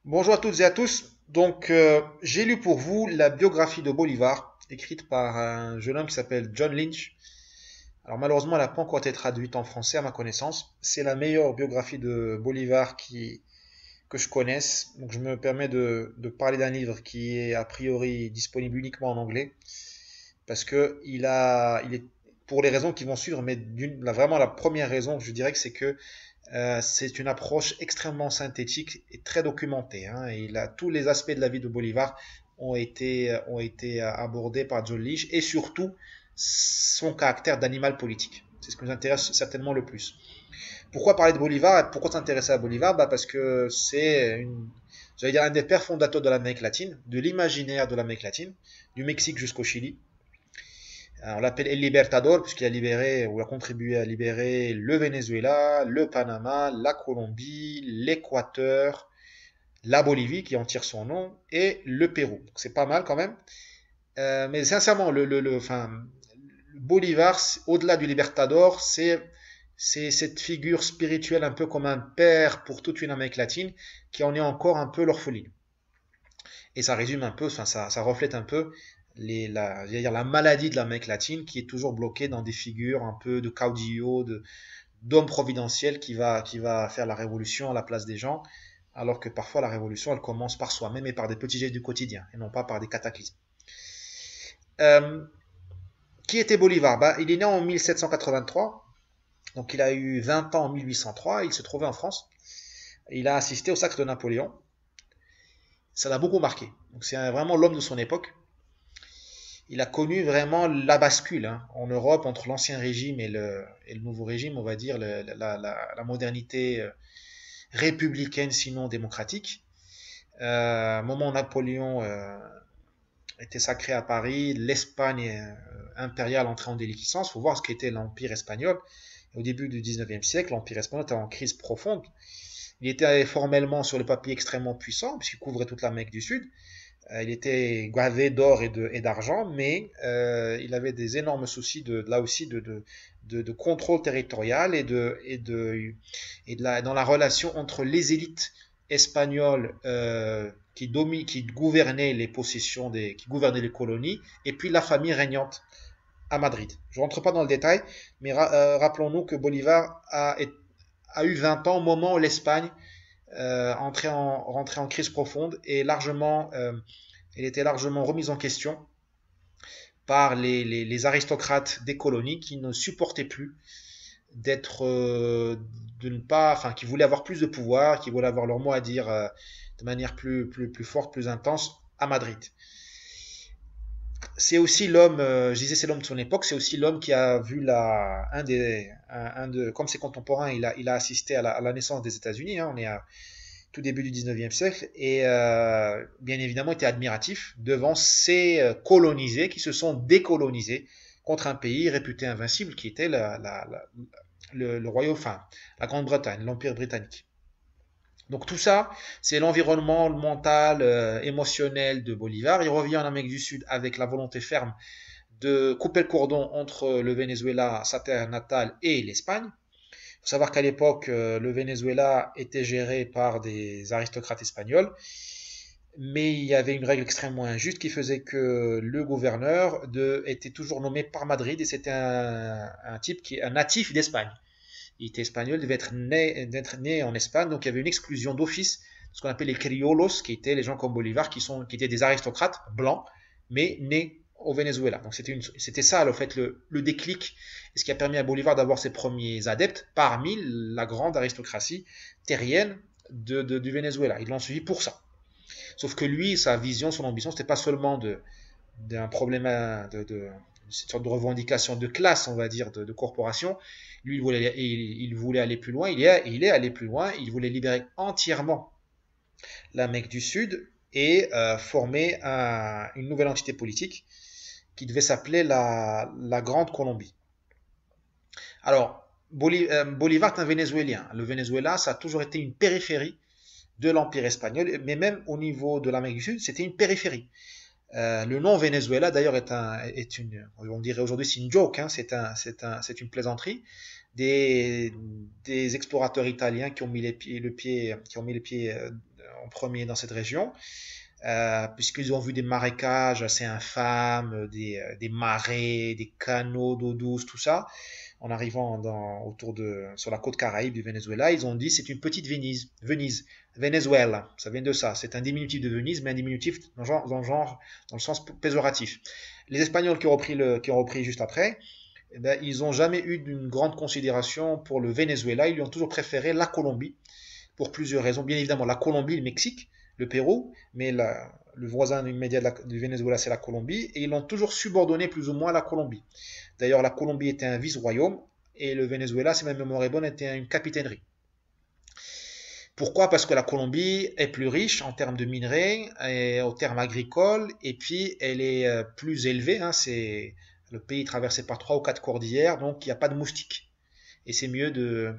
Bonjour à toutes et à tous. J'ai lu pour vous la biographie de Bolivar, écrite par un jeune homme qui s'appelle John Lynch. Alors malheureusement, elle n'a pas encore été traduite en français à ma connaissance. C'est la meilleure biographie de Bolivar que je connaisse. Donc je me permets de parler d'un livre qui est a priori disponible uniquement en anglais, parce que il est pour les raisons qui vont suivre, mais vraiment la première raison, je dirais que c'est que c'est une approche extrêmement synthétique et très documentée, hein. Tous les aspects de la vie de Bolivar ont été abordés par John Leach et surtout son caractère d'animal politique. C'est ce qui nous intéresse certainement le plus. Pourquoi parler de Bolivar? Pourquoi s'intéresser à Bolivar? Parce que j'allais dire, un des pères fondateurs de l'Amérique latine, de l'imaginaire de l'Amérique latine, du Mexique jusqu'au Chili. On l'appelle El Libertador puisqu'il a libéré ou a contribué à libérer le Venezuela, le Panama, la Colombie, l'Équateur, la Bolivie qui en tire son nom et le Pérou. C'est pas mal quand même. Mais sincèrement, Bolivar, au-delà du Libertador, c'est cette figure spirituelle un peu comme un père pour toute une Amérique latine qui en est encore un peu l'orpheline. Et ça résume un peu, ça reflète un peu j'allais dire la maladie de l'Amérique latine qui est toujours bloquée dans des figures un peu de caudillo, d'homme providentiel qui va faire la révolution à la place des gens, alors que parfois la révolution elle commence par soi-même et par des petits gestes du quotidien et non pas par des cataclysmes. Euh, qui était Bolivar? Il est né en 1783, donc il a eu 20 ans en 1803, il se trouvait en France. Il a assisté au sacre de Napoléon. Ça l'a beaucoup marqué. Donc c'est vraiment l'homme de son époque. Il a connu vraiment la bascule, hein, en Europe entre l'ancien régime et le nouveau régime, on va dire, la modernité républicaine, sinon démocratique. Moment où Napoléon était sacré à Paris, l'Espagne impériale entrait en déliquescence. Il faut voir ce qu'était l'Empire espagnol. Au début du 19e siècle, l'Empire espagnol était en crise profonde. Il était formellement sur le papier extrêmement puissant, puisqu'il couvrait toute l'Amérique du Sud. Il était gavé d'or et d'argent, mais il avait des énormes soucis là aussi de contrôle territorial dans la relation entre les élites espagnoles qui gouvernaient les possessions qui gouvernaient les colonies, et puis la famille régnante à Madrid. Je ne rentre pas dans le détail, mais rappelons-nous que Bolivar a eu 20 ans au moment où l'Espagne rentrait en crise profonde et elle était largement remise en question par les aristocrates des colonies qui ne supportaient plus d'être, de ne pas, enfin, qui voulaient avoir plus de pouvoir, qui voulaient avoir leur mot à dire de manière plus forte, plus intense à Madrid. C'est aussi l'homme, je disais c'est l'homme de son époque, c'est aussi l'homme qui a vu comme ses contemporains, il a assisté à la naissance des États-Unis, hein. On est à tout début du 19e siècle, et bien évidemment était admiratif devant ces colonisés qui se sont décolonisés contre un pays réputé invincible qui était le royaume, enfin la Grande-Bretagne, l'Empire britannique. Donc tout ça, c'est l'environnement mental, émotionnel de Bolivar. Il revient en Amérique du Sud avec la volonté ferme de couper le cordon entre le Venezuela, sa terre natale, et l'Espagne. Il faut savoir qu'à l'époque, le Venezuela était géré par des aristocrates espagnols, mais il y avait une règle extrêmement injuste qui faisait que le gouverneur était toujours nommé par Madrid et c'était un type qui est un natif d'Espagne. Il était espagnol, il devait être né en Espagne, donc il y avait une exclusion d'office, ce qu'on appelle les criollos, qui étaient les gens comme Bolivar, qui étaient des aristocrates blancs, mais nés au Venezuela. Donc c'était ça, en fait, le déclic, et ce qui a permis à Bolivar d'avoir ses premiers adeptes parmi la grande aristocratie terrienne du Venezuela. Ils l'ont suivi pour ça. Sauf que lui, sa vision, son ambition, c'était pas seulement d'un problème cette sorte de revendication de classe, on va dire, de corporation. Lui, il voulait aller plus loin, il est allé plus loin, il voulait libérer entièrement l'Amérique du Sud et former une nouvelle entité politique qui devait s'appeler la Grande Colombie. Alors, Bolivar est un Vénézuélien. Le Venezuela, ça a toujours été une périphérie de l'Empire espagnol, mais même au niveau de l'Amérique du Sud, c'était une périphérie. Le nom Venezuela, d'ailleurs, on dirait aujourd'hui, c'est une joke, hein, c'est une plaisanterie. Des explorateurs italiens qui ont mis les pieds en premier dans cette région, puisqu'ils ont vu des marécages assez infâmes, des marais, des canaux d'eau douce, tout ça. En arrivant sur la côte Caraïbe du Venezuela, ils ont dit c'est une petite Venise, Venezuela, ça vient de ça. C'est un diminutif de Venise, mais un diminutif dans le sens péjoratif. Les Espagnols qui ont repris juste après, eh ben, ils n'ont jamais eu d'une grande considération pour le Venezuela. Ils lui ont toujours préféré la Colombie pour plusieurs raisons. Bien évidemment, la Colombie, le Mexique, le Pérou, mais le voisin immédiat du Venezuela, c'est la Colombie, et ils l'ont toujours subordonné plus ou moins à la Colombie. D'ailleurs, la Colombie était un vice-royaume, et le Venezuela, si ma mémoire est bonne, était une capitainerie. Pourquoi? Parce que la Colombie est plus riche en termes de minerais, et en termes agricoles, et puis elle est plus élevée. Hein, c'est le pays traversé par 3 ou 4 cordillères, donc il n'y a pas de moustiques. Et c'est mieux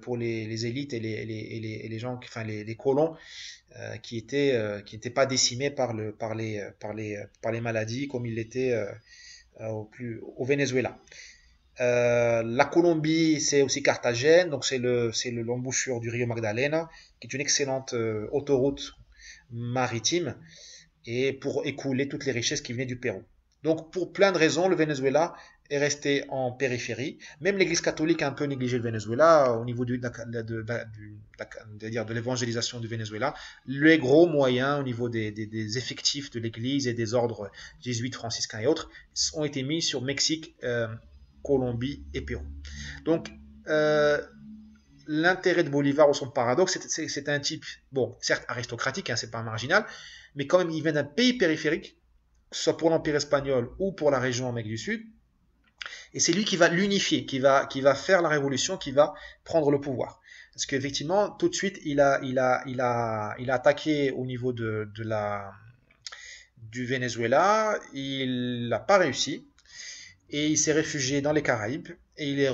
pour les élites et les gens, enfin les colons qui n'étaient pas décimés par les maladies comme il l'était au Venezuela. La Colombie, c'est aussi Carthagène, donc c'est l'embouchure du Rio Magdalena, qui est une excellente autoroute maritime et pour écouler toutes les richesses qui venaient du Pérou. Donc pour plein de raisons, le Venezuela est resté en périphérie. Même l'Église catholique a un peu négligé le Venezuela au niveau de l'évangélisation du Venezuela. Les gros moyens au niveau des effectifs de l'Église et des ordres jésuites, franciscains et autres ont été mis sur Mexique, Colombie et Pérou. Donc l'intérêt de Bolivar ou son paradoxe, c'est un type, bon, certes aristocratique, hein, c'est pas marginal, mais quand même il vient d'un pays périphérique, que ce soit pour l'Empire espagnol ou pour la région Amérique du Sud, et c'est lui qui va l'unifier, qui va faire la révolution, qui va prendre le pouvoir. Parce qu'effectivement, tout de suite, il a attaqué au niveau du Venezuela, il n'a pas réussi, et il s'est réfugié dans les Caraïbes, et il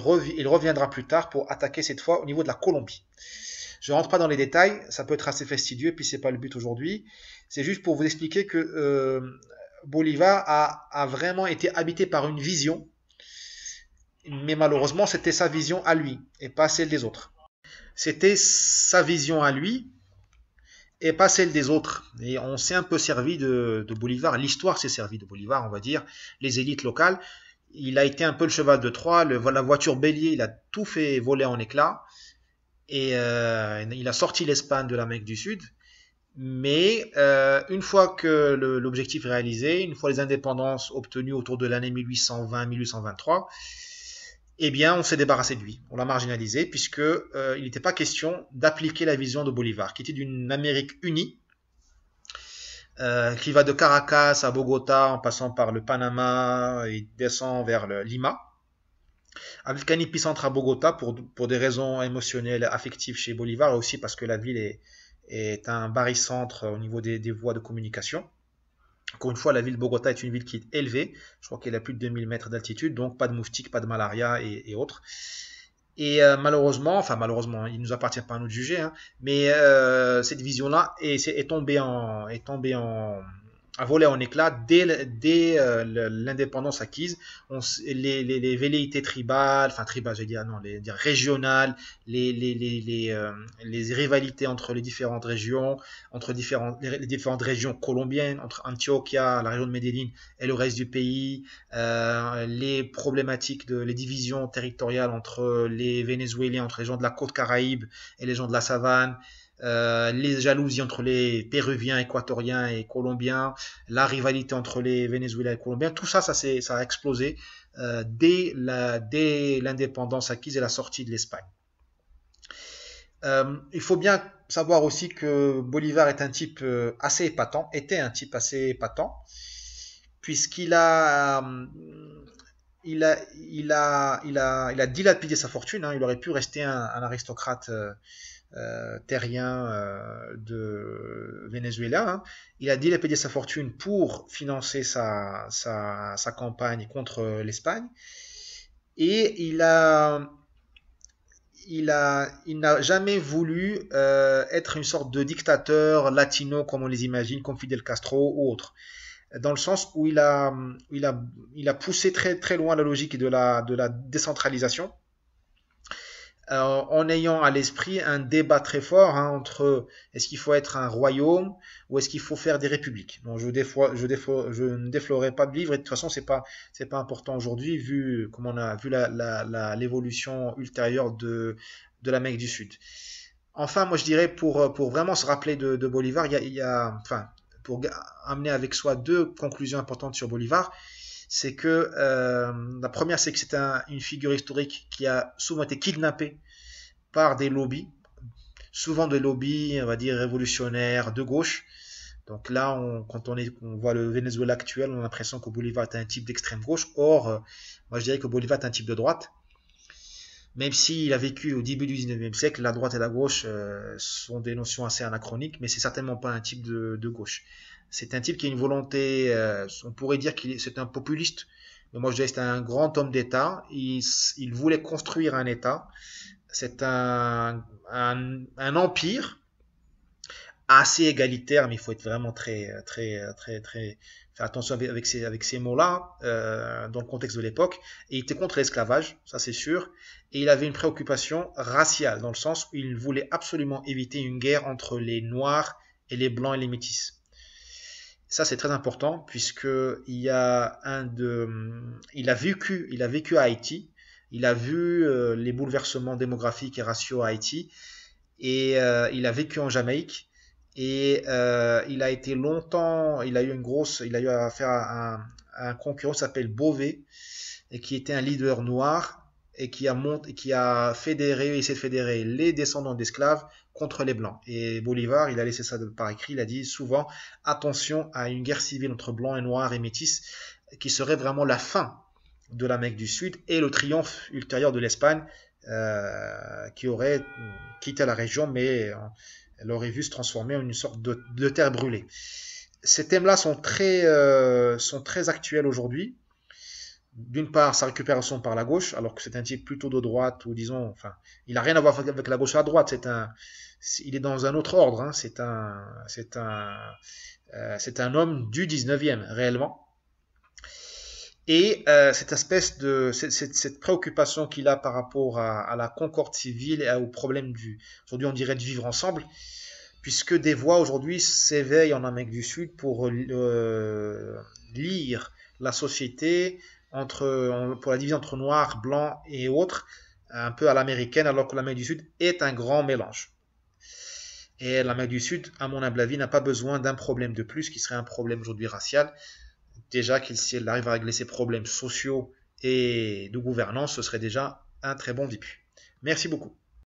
reviendra plus tard pour attaquer cette fois au niveau de la Colombie. Je ne rentre pas dans les détails, ça peut être assez fastidieux, et puis c'est pas le but aujourd'hui. C'est juste pour vous expliquer que Bolivar a vraiment été habité par une vision, mais malheureusement c'était sa vision à lui et pas celle des autres. C'était sa vision à lui et pas celle des autres. Et on s'est un peu servi de Bolivar, l'histoire s'est servie de Bolivar, on va dire, les élites locales. Il a été un peu le cheval de Troie, la voiture bélier, il a tout fait voler en éclats et il a sorti l'Espagne de l'Amérique du Sud. Mais une fois que l'objectif est réalisé, une fois les indépendances obtenues autour de l'année 1820-1823, eh bien, on s'est débarrassé de lui, on l'a marginalisé, puisque il n'était pas question d'appliquer la vision de Bolivar, qui était d'une Amérique unie, qui va de Caracas à Bogota, en passant par le Panama et descend vers Lima, avec un épicentre à Bogota pour des raisons émotionnelles, affectives chez Bolivar, et aussi parce que la ville est un barycentre au niveau des voies de communication. Encore une fois, la ville de Bogota est une ville qui est élevée. Je crois qu'elle a plus de 2000 mètres d'altitude, donc pas de moustiques, pas de malaria et autres. Et malheureusement, il ne nous appartient pas à nous de juger, hein, mais cette vision-là est tombée a volé en éclats dès l'indépendance acquise. Les velléités tribales, j'allais dire non, dire régionales, les rivalités entre les différentes régions, entre les différentes régions colombiennes, entre Antioquia, la région de Medellín et le reste du pays, les problématiques les divisions territoriales entre les Vénézuéliens, entre les gens de la côte Caraïbe et les gens de la savane, les jalousies entre les Péruviens, Équatoriens et Colombiens, la rivalité entre les Vénézuéliens et les Colombiens, tout ça, ça a explosé dès l'indépendance acquise et la sortie de l'Espagne. Il faut bien savoir aussi que Bolivar est un type était un type assez épatant, puisqu'il il a dilapidé sa fortune, hein. Il aurait pu rester un aristocrate terrien de Venezuela, hein. Il a dilapidé sa fortune pour financer sa campagne contre l'Espagne, et il n'a jamais voulu être une sorte de dictateur latino comme on les imagine, comme Fidel Castro ou autre, dans le sens où il a poussé très très loin la logique de la décentralisation, en ayant à l'esprit un débat très fort hein, entre est-ce qu'il faut être un royaume ou est-ce qu'il faut faire des républiques. Donc je ne déflorerai pas de livre et de toute façon c'est pas important aujourd'hui vu comme on a vu l'évolution ultérieure de l'Amérique du Sud. Enfin, moi je dirais pour vraiment se rappeler de Bolivar, enfin, pour amener avec soi deux conclusions importantes sur Bolivar, c'est que la première, c'est que c'est une figure historique qui a souvent été kidnappée par des lobbies, souvent des lobbies, on va dire, révolutionnaires de gauche. Donc là, quand on voit le Venezuela actuel, on a l'impression que Bolivar est un type d'extrême gauche. Or, moi je dirais que Bolivar est un type de droite. Même s'il a vécu au début du 19e siècle, la droite et la gauche sont des notions assez anachroniques, mais c'est certainement pas un type de gauche. C'est un type qui a une volonté, on pourrait dire c'est un populiste, mais moi je dirais que c'est un grand homme d'État. Il voulait construire un État. C'est un empire assez égalitaire, mais il faut être vraiment très faire attention avec ces mots-là dans le contexte de l'époque. Et il était contre l'esclavage, ça c'est sûr. Et il avait une préoccupation raciale, dans le sens où il voulait absolument éviter une guerre entre les Noirs et les Blancs et les Métis. Ça c'est très important puisque il a vécu à Haïti, il a vu les bouleversements démographiques et raciaux à Haïti et il a vécu en Jamaïque et il a été longtemps, il a eu affaire à un concurrent qui s'appelle Beauvais et qui était un leader noir et qui a essayé de fédérer les descendants d'esclaves contre les blancs. Et Bolivar, il a laissé ça par écrit, il a dit souvent attention à une guerre civile entre blancs et noirs et métis qui serait vraiment la fin de l'Amérique du Sud et le triomphe ultérieur de l'Espagne qui aurait quitté la région, mais elle aurait vu se transformer en une sorte de terre brûlée. Ces thèmes-là sont très actuels aujourd'hui. D'une part, sa récupération par la gauche, alors que c'est un type plutôt de droite, ou disons, enfin, il n'a rien à voir avec la gauche à la droite, il est dans un autre ordre, hein, c'est un homme du 19e, réellement. Et cette préoccupation qu'il a par rapport à la concorde civile et au problème aujourd'hui on dirait de vivre ensemble, puisque des voix aujourd'hui s'éveillent en Amérique du Sud pour lire la société pour la division entre noirs, blancs et autres, un peu à l'américaine, alors que l'Amérique du Sud est un grand mélange. Et l'Amérique du Sud, à mon humble avis, n'a pas besoin d'un problème de plus, qui serait un problème aujourd'hui racial. Déjà si elle arrive à régler ses problèmes sociaux et de gouvernance, ce serait déjà un très bon début. Merci beaucoup.